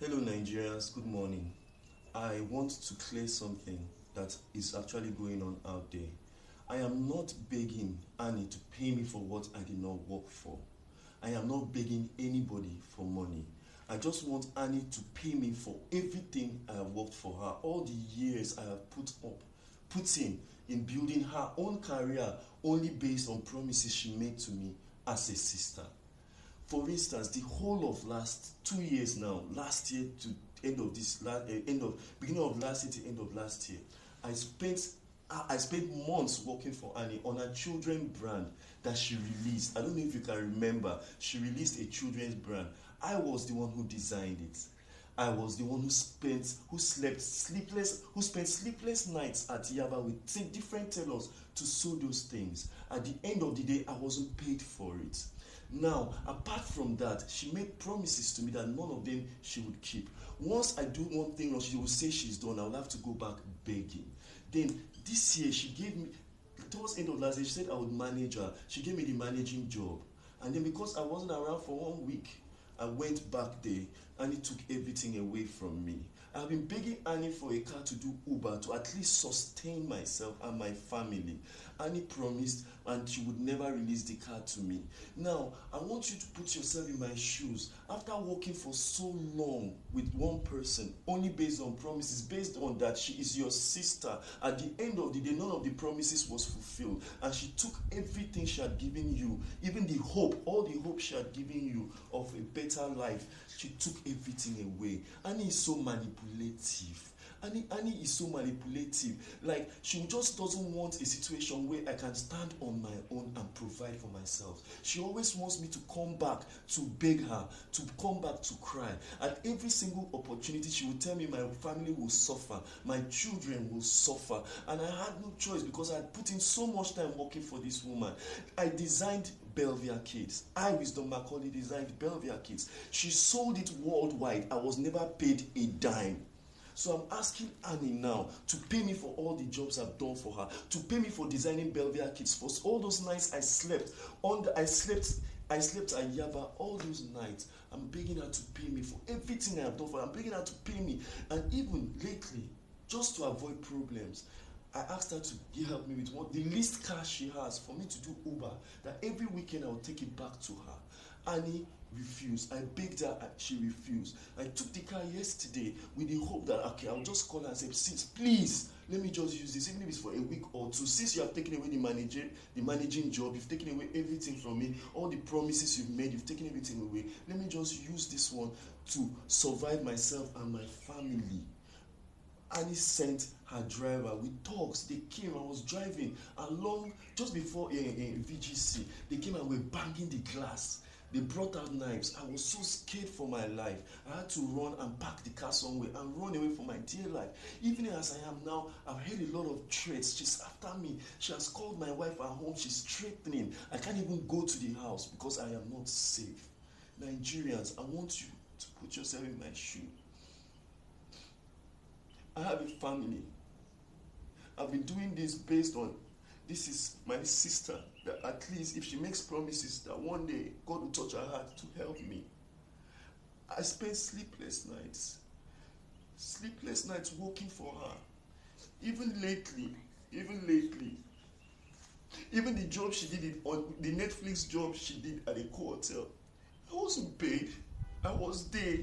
Hello Nigerians, good morning. I want to clear something that is actually going on out there. I am not begging Annie to pay me for what I did not work for. I am not begging anybody for money. I just want Annie to pay me for everything I have worked for her, all the years I have put in building her own career only based on promises she made to me as a sister. For instance, the whole of last 2 years now, last year to beginning of last year to end of last year, I spent months working for Annie on a children brand that she released. I don't know if you can remember. She released a children's brand. I was the one who designed it. I was the one who spent sleepless nights at Yaba with different tailors to sew those things. At the end of the day, I wasn't paid for it. Now, apart from that, she made promises to me that none of them she would keep. Once I do one thing wrong, she will say she's done. I will have to go back begging. Then this year, she gave me, towards the end of last year, she said I would manage her. She gave me the managing job. And then because I wasn't around for 1 week, I went back there and it took everything away from me. I've been begging Annie for a car to do Uber to at least sustain myself and my family. Annie promised and she would never release the car to me. Now, I want you to put yourself in my shoes. After working for so long with one person, only based on promises, based on that she is your sister, at the end of the day, none of the promises was fulfilled. And she took everything she had given you, even the hope, all the hope she had given you of a better life, she took everything away. Annie is so manipulative. Annie is so manipulative. Like, she just doesn't want a situation where I can stand on my own and provide for myself. She always wants me to come back to beg her, to come back to cry. At every single opportunity, she will tell me my family will suffer, my children will suffer. And I had no choice because I had put in so much time working for this woman. I designed Belvia Kids. Wisdom Macaulay designed Belvia Kids. She sold it worldwide. I was never paid a dime. So I'm asking Annie now to pay me for all the jobs I've done for her, to pay me for designing Belvia Kids, for all those nights I slept at Yaba, all those nights. I'm begging her to pay me for everything I have done for her. I'm begging her to pay me. And even lately, just to avoid problems, I asked her to help me with the least cash she has for me to do Uber, that every weekend I will take it back to her. Annie refused. I begged her, she refused. I took the car yesterday with the hope that, okay, I'll just call her and say, sis, please, let me just use this, even if it's for a week or two. Since you have taken away the managing job, you've taken away everything from me, all the promises you've made, you've taken everything away. Let me just use this one to survive myself and my family. Annie sent her driver with talks. They came. I was driving along just before VGC. They came and were banging the glass. They brought out knives. I was so scared for my life. I had to run and park the car somewhere and run away for my dear life. Even as I am now, I've heard a lot of threats. She's after me. She has called my wife at home. She's threatening. I can't even go to the house because I am not safe. Nigerians, I want you to put yourself in my shoe. I have a family. I've been doing this based on, this is my sister, that at least if she makes promises that one day God will touch her heart to help me. I spent sleepless nights working for her. Even lately, even the job she did, on the Netflix job she did at a hotel, I wasn't paid. I was there.